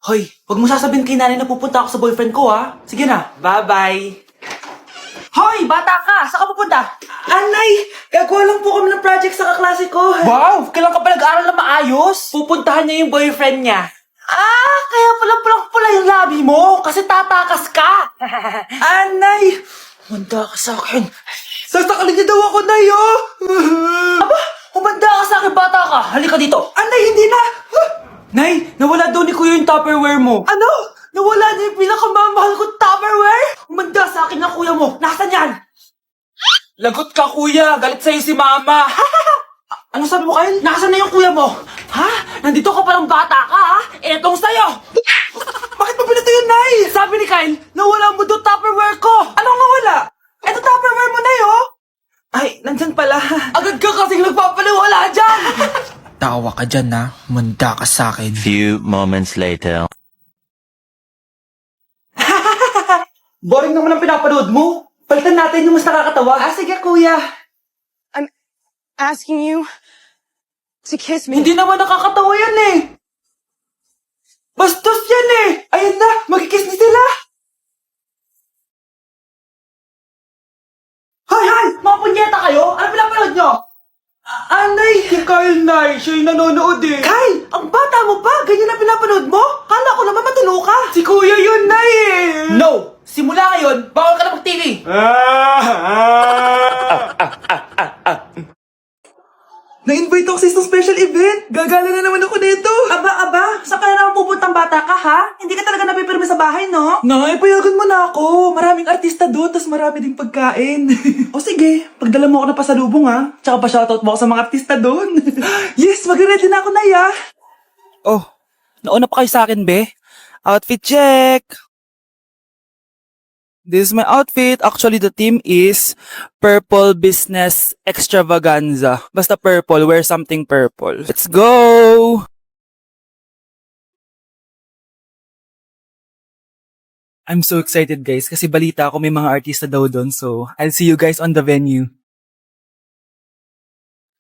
Hoy, huwag mo sasabihin kay nanay na pupunta ako sa boyfriend ko, ha? Sige na, bye-bye. Hoy, bata ka! Saan ka pupunta? Anay, gagawa lang po kami ng project sa kaklase ko. Wow, kailan ka pa nag-aaral na maayos? Pupuntahan niya yung boyfriend niya. Ah, kaya pula yung labi mo kasi tatakas ka. Anay, humanda ka sa akin. Sasakalin niya daw ako, Nay, oh. Aba, humanda ka sa akin, bata ka. Halika dito. Anay, hindi na. Nay, nawala daw ni Kuya yung Tupperware mo. Ano? Nawala na yung pinakamamahal kong Tupperware? Umanda sa akin ng kuya mo. Nasaan yan? Lagot ka, kuya. Galit sa'yo si mama. Ano sabi mo, Kyle? Nasaan na yung kuya mo? Ha? Nandito ka palang bata ka, ha? Etong sa'yo. Bakit mo pinato yun, Nay? Sabi ni Kyle, nawala mo doon Tupperware ko. Anong nawala? Eto Tupperware mo, Nay, oh. Ay, nandyan pala. Agad ka kasing nagpapaliwala dyan. Tawa ka dyan, ha? Manda ka sa akin. Few moments later. Boring naman ang pinapanood mo. Palitan natin yung mas nakakatawa. Ah, sige, kuya. Asking you to kiss me. Hindi naman nakakatawa yan eh. Bastos yan eh. Ayan na, magkikiss na sila. Hay! Mga punyeta kayo? Ano pinapanood nyo? Anay! Si Kyle, Nay. Siya yung nanonood eh. Kyle! Ang bata mo pa? Ganyan na pinapanood mo? Kala ko naman matino ka. Si Kuya yun, Nay eh. No! Simula ngayon, bawal ka na mag-TV. Na-invite ako sa isang special event. Gagala na naman ako nito. Aba, saan ka na naman pupuntang bata ka, ha? Hindi ka talaga napipirme sa bahay, no? Nay, payagan mo na ako. Maraming artista doon, tas marami ding pagkain. O sige, pagdala mo ako na pasalubong, ha? Tsaka pa-shoutout mo ako sa mga artista doon. Yes, mag-ready na ako, Nay, ha? Oh, nauna pa kayo sa akin, be? Outfit check! This is my outfit. Actually, the theme is Purple Business Extravaganza. Basta purple, wear something purple. Let's go! I'm so excited, guys, kasi balita ako may mga artista daw doon. So, I'll see you guys on the venue.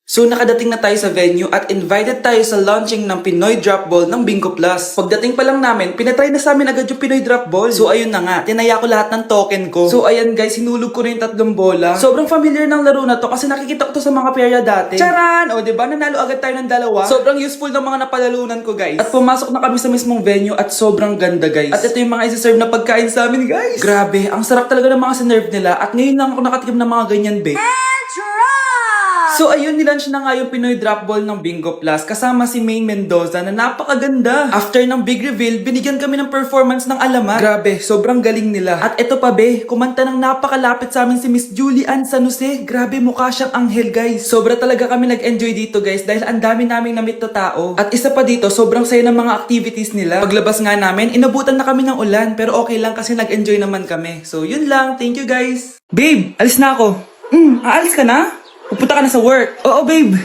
So nakadating na tayo sa venue at invited tayo sa launching ng Pinoy Drop Ball ng Bingo Plus. Pagdating pa lang namin, pinatry na sa amin agad yung Pinoy Drop Ball. So ayun na nga, tinaya ko lahat ng token ko. So ayan guys, hinulog ko na yung 3 bola. Sobrang familiar ng laro na to kasi nakikita ko to sa mga perya dati. Charan! O diba, nanalo agad tayo ng 2. Sobrang useful ng mga napalalunan ko guys. At pumasok na kami sa mismong venue at sobrang ganda guys. At ito yung mga isi-serve na pagkain sa amin guys. Grabe, ang sarap talaga ng mga sinerve nila at ngayon lang ako nakatikim ng mga ganyan be. So ayun, nilaunch na nga yung Pinoy Drop Ball ng Bingo Plus kasama si Maine Mendoza na napakaganda. After ng big reveal, binigyan kami ng performance ng alamat. Grabe, sobrang galing nila. At eto pa be, kumanta ng napakalapit sa amin si Miss Julie Ann San Jose. Grabe, mukha siyang anghel guys. Sobra talaga kami nag-enjoy dito guys dahil ang dami naming na-meet na tao. At isa pa dito, sobrang saya ng mga activities nila. Paglabas nga namin, inabutan na kami ng ulan pero okay lang kasi nag-enjoy naman kami. So yun lang, thank you guys. Babe, alis na ako. Aalis ka na? Pupunta ka na sa work. Oo, babe.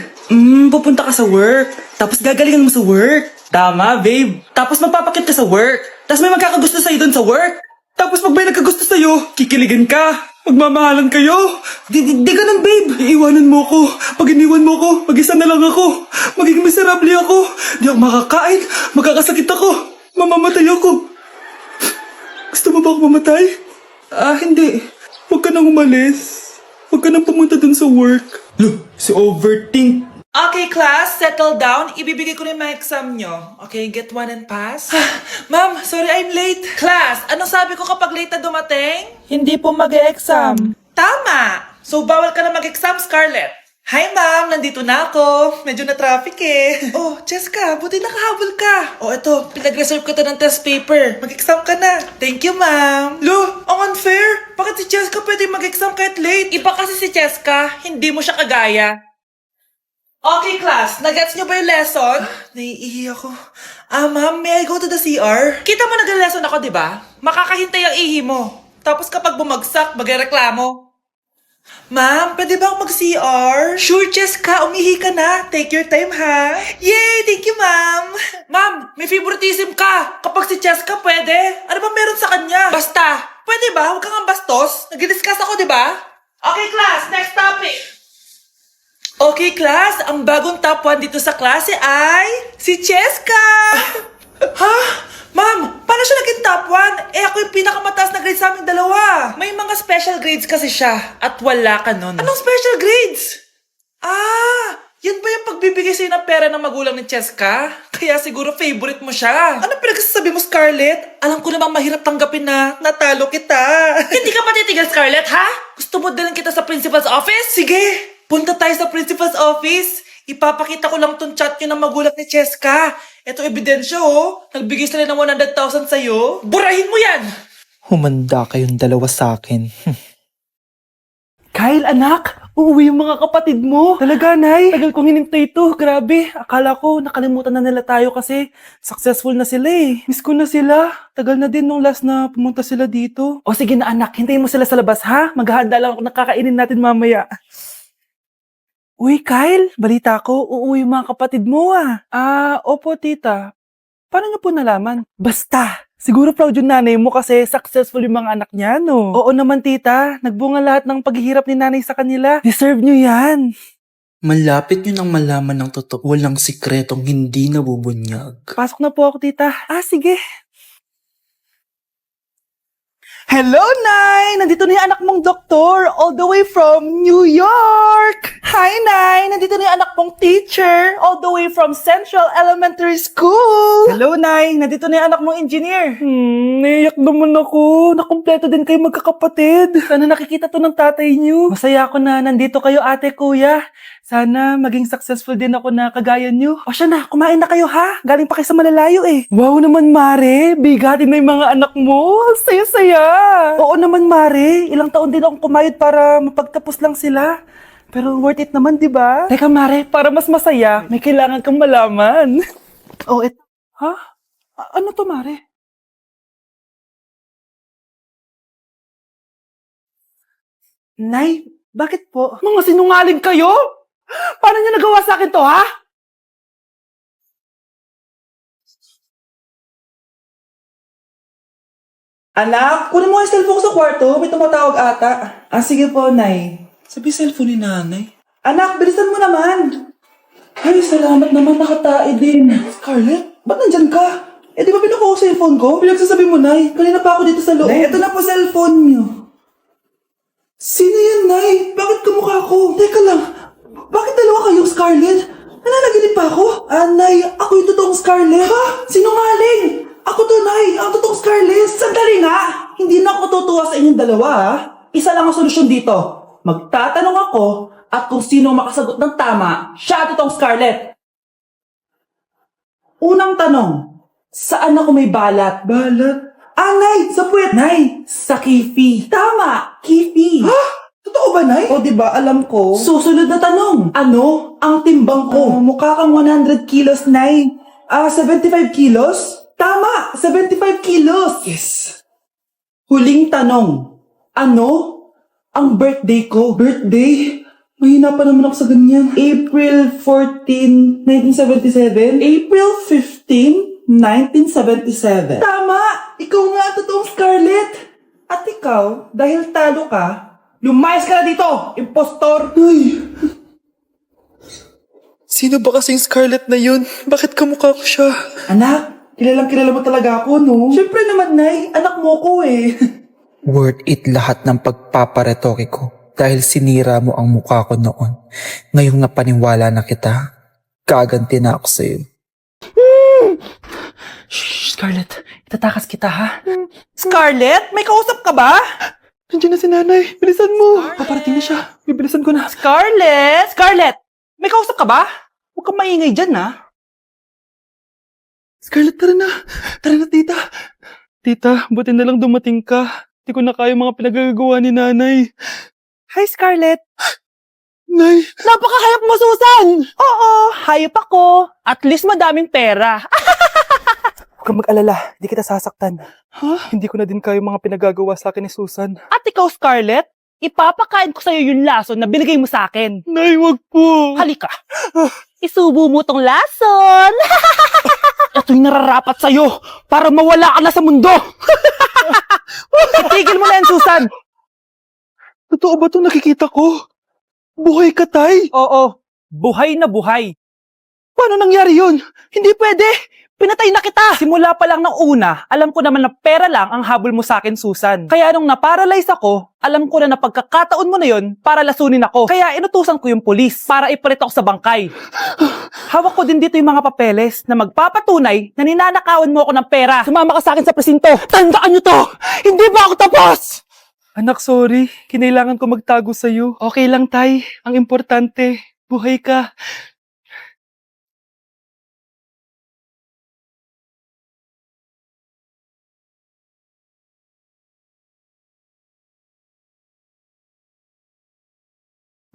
Pupunta ka sa work. Tapos gagalingan mo sa work. Tama, babe. Tapos magpapakit ka sa work. Tapos may magkakagusto sa'yo dun sa work. Tapos pag may nagkagusto sa'yo, kikiligan ka. Magmamahalan kayo. Di ganun, babe. Iiwanan mo ako. Pag iniwan mo ako, mag-isa na lang ako. Magiging miserable ako. Di ako makakain. Magkakasakit ako. Mamamatay ako. Gusto mo ba ako mamatay? Hindi. Huwag ka nang umalis. Huwag ka nang pumunta dun sa work. Look, si overthink. Okay, class, settle down. Ibibigay ko na yung mga exam nyo. Okay, get 1 and pass. Ma'am, sorry I'm late. Class, anong sabi ko kapag late na dumating? Hindi po mag-e-exam. Tama. So, bawal ka na mag-exam, Scarlett. Hi, ma'am. Nandito na ako. Medyo na-traffic eh. Oh, Cheska, buti nakahabol ka. Oh, eto, pinag-reserve ka ng test paper. Mag-exam ka na. Thank you, ma'am. Lo, ang unfair. Bakit si Cheska pwede mag-exam kahit late? Iba kasi si Cheska, hindi mo siya kagaya. Okay, class. Nagets niyo ba yung lesson? Naiihi ako. Ma'am, may I go to the CR? Kita mo nag-lesson ako, di ba? Makakahintay ang ihi mo. Tapos kapag bumagsak, magreklamo. Ma'am, pwede ba akong mag-CR? Sure, Cheska. Umihi ka na. Take your time, ha? Yay! Thank you, ma'am. Ma'am, may favoritism ka. Kapag si Cheska, pwede. Ano ba meron sa kanya? Basta. Pwede ba? Huwag kang ang bastos. Nag-discuss ako, di ba? Okay, class. Next topic. Okay, class. Ang bagong top 1 dito sa klase ay si Cheska. Ha? Ma'am, ako yung pinakamataas na grade sa aming dalawa. May mga special grades kasi siya at wala ka nun. Anong special grades? Yan ba yung pagbibigay sa'yo ng pera ng magulang ni Cheska? Kaya siguro favorite mo siya. Ano pinagsasabi mo, Scarlett? Alam ko namang mahirap tanggapin na natalo kita. Hindi ka patitigil, Scarlett, ha? Gusto mo dalhin kita sa principal's office? Sige, punta tayo sa principal's office. Ipapakita ko lang tong chat nyo ng magulang ni Cheska. Ito ebidensya, oh. Nagbigay sila ng 100,000 sa'yo. Burahin mo yan! Humanda kayong dalawa sa akin. Kyle, anak! Uuwi yung mga kapatid mo. Talaga, Nay? Tagal kong hinintay ito. Grabe. Akala ko nakalimutan na nila tayo kasi successful na sila eh. Miss ko na sila. Tagal na din nung last na pumunta sila dito. O sige na, anak. Hintayin mo sila sa labas, ha? Maghahanda lang ako ng kakainin natin mamaya. Uy, Kyle. Balita ko, uuwi yung mga kapatid mo ah. Opo, tita. Paano niyo po nalaman? Basta! Siguro proud yung nanay mo kasi successful yung mga anak niya, no? Oo naman, tita. Nagbunga lahat ng paghihirap ni nanay sa kanila. Deserve nyo yan. Malapit nyo nang malaman ng totoo. Walang sikretong hindi nabubunyag. Pasok na po ako, tita. Sige. Hello, Nay! Nandito na yung anak mong doktor all the way from New York! Hi, Nay! Nandito na yung anak mong teacher all the way from Central Elementary School! Hello, Nay! Nandito na yung anak mong engineer! Naiyak naman ako. Nakumpleto din kayo magkakapatid. Sana nakikita to ng tatay niyo. Masaya ako na nandito kayo, ate, kuya. Sana maging successful din ako na kagaya niyo. O siya na, kumain na kayo ha. Galing pa kayo sa malalayo eh. Wow naman, Mare. Bigatin na yung mga anak mo. Saya-saya. Oo naman, Mare. Ilang taon din akong kumayod para mapagtapos lang sila. Pero worth it naman, di ba? Teka, Mare, para mas masaya, may kailangan kang malaman. Ha? Ano to, Mare? Nay, bakit po? Mga sinungaling kayo? Paano niyo nagawa sa akin to, ha? Anak, kunin mo yung cellphone ko sa kwarto. May tumatawag ata. Sige po, Nay. Sabi cellphone ni nanay. Anak, bilisan mo naman. Ay, salamat naman. Nakatae din. Scarlett, ba't nandyan ka? Di ba pinukuha ko sa cellphone ko? Pinagsasabi mo, Nay. Kanina pa ako dito sa loob. Nay, ito na po cellphone niyo. Sino yan, Nay? Bakit kamukha ko? Teka lang. Bakit dalawa kayong Scarlett? Nananaginip pa ako? Nay, ako yung totoong Scarlett. Ha? Sinungaling! Ako to, Nay. Ang totoong Scarlett. Sandali nga. Hindi na ako tutuwa sa inyong dalawa, ha? Isa lang ang solusyon dito. Magtatanong ako at kung sino makasagot ng tama, siya ang totoong Scarlett. Unang tanong, saan ako may balat? Balat? Nay, sa puwet. Nay, sa kifi. Tama, kifi. Ha? Totoo ba, Nay? O, diba, alam ko. Susunod na tanong. Ano ang timbang ko? Mukha kang 100 kilos, Nay. 75 kilos? Tama, 75 kilos. Yes. Huling tanong. Ano ang birthday ko? Birthday? Mahina pa naman ako sa ganyan. April 14, 1977? April 15, 1977. Tama! Ikaw nga ang totoong Scarlett! At ikaw, dahil talo ka, lumayas ka na dito! Impostor! Ay! Sino ba kasing Scarlett na yun? Bakit kamukha ko siya? Anak, kilala mo talaga ako, no? Siyempre naman, Nay. Anak mo ko eh. Worth it lahat ng pagpaparetoke ko dahil sinira mo ang mukha ko noon. Ngayong napaniwala na kita, gaganti na ako sa'yo. Shh, Scarlett. Itatakas kita, ha? Scarlett? May kausap ka ba? Nandiyan na si nanay. Bilisan mo. Paparating na siya. Bibilisan ko na. Scarlett! Scarlett! May kausap ka ba? Huwag kang maingay dyan, ha? Scarlett, tara na. Tara na, tita. Tita, buti na lang dumating ka. Hindi ko na kaya mga pinagagawa ni nanay. Hi, Scarlett. Nay, Napaka-hayop mo, Susan! Oo, hayop ako. At least madaming pera. Huwag kang mag-alala. Hindi kita sasaktan. Hindi ko na din kaya mga pinagagawa sa akin ni Susan. At ikaw, Scarlett, ipapakain ko sa'yo yung lason na binigay mo sa akin. nay, wag po. Halika. Isubo mo tong lason. Ito'y nararapat sa'yo para mawala ka na sa mundo. Itigil mo na yan, Susan. Totoo ba itong nakikita ko? Buhay ka, tay? Oo, buhay na buhay. Paano nangyari yun? Hindi pwede. pinatay na kita! Simula pa lang ng una, alam ko naman na pera lang ang habol mo sa akin, Susan. Kaya nung naparalyze ako, alam ko na pagkakataon mo na yon para lasunin ako. Kaya inutusan ko yung pulis para ipalit ako sa bangkay. Hawak ko din dito yung mga papeles na magpapatunay na ninanakawan mo ako ng pera. Sumama ka sa akin sa presinto. Tandaan nyo to! Hindi ba ako tapos? Anak, sorry. Kinailangan ko magtago sa'yo. Okay lang, Tay. Ang importante, buhay ka.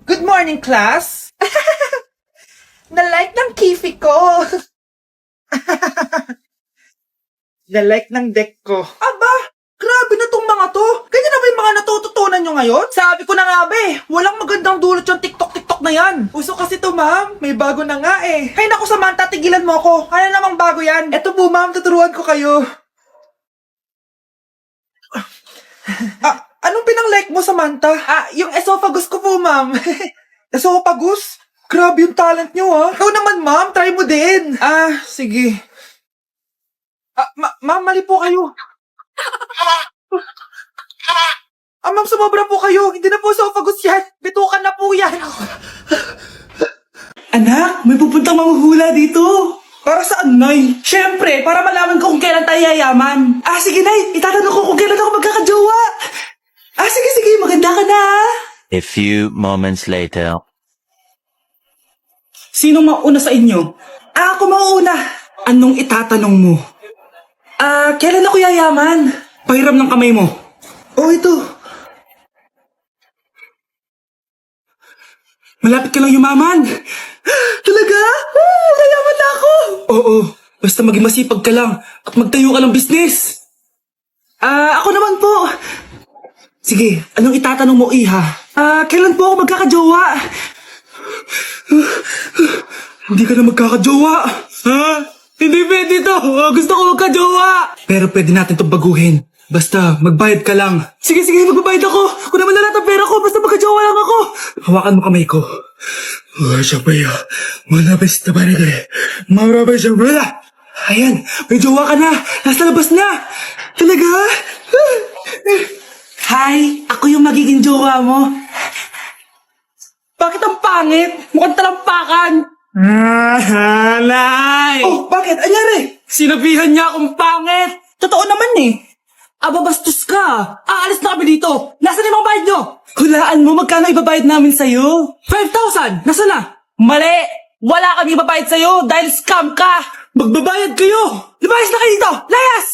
Good morning, class! Na-like ng kifi ko! Na-like ng deck ko. Aba! Grabe na tong mga to! Ganyan na ba yung mga natututunan nyo ngayon? Sabi ko na nga ba walang magandang dulot yung TikTok na yan. Uso kasi to, ma'am. May bago na nga eh. Hay naku, Samantha, tigilan mo ako. Ano namang bago yan? Eto po, ma'am, tuturuan ko kayo. Anong pinang-like mo, Samantha? Yung esophagus ko po, ma'am. Esophagus? Grabe yung talent nyo, ha? Ikaw naman, ma'am. Try mo din. Sige. Ma'am, mali po kayo. Ma'am, sumobra po kayo. Hindi na po esophagus yan. Bitukan na po yan. Anak, may pupuntang manghuhula dito. Para saan, Nay? Siyempre, para malaman ko kung kailan tayo yayaman. Sige, Nay. Itatanong ko kung kailan ako magkakajowa. Sige. Maganda ka na, ha? A few moments later. Sino mauna sa inyo? Ako mauna. Anong itatanong mo? Kailan ako yayaman? Pahiram ng kamay mo. Ito. Malapit ka lang yumaman. Talaga? Yayaman na ako. Oo, basta maging masipag ka lang at magtayo ka ng business. Ako naman po. Sige, anong itatanong mo, Iha? Kailan po ako magkakajowa? Hindi ka na magkakajowa. Hindi pwede to. Gusto ko magkajowa. Pero pwede natin itong baguhin. Basta, magbayad ka lang. Sige, magbabayad ako. Kung naman na lahat ang pera ko, basta magkajowa lang ako. Hawakan mo kamay ko. Ayan, may jowa ka na. Nasa labas na. Talaga? Hi, ako yung magiging jowa mo. Bakit ang pangit? Mukhang talampakan. Nay! Oh, bakit? Anyari? Sinabihan niya akong pangit. Totoo naman eh. Bastos ka. Aalis na kami dito. Nasaan yung mga bayad nyo? Hulaan mo, magkano ibabayad namin sa'yo? 5,000! Nasaan na? Mali! Wala kami ibabayad sa'yo dahil scam ka! Magbabayad kayo! Lumayas na kayo dito! Layas!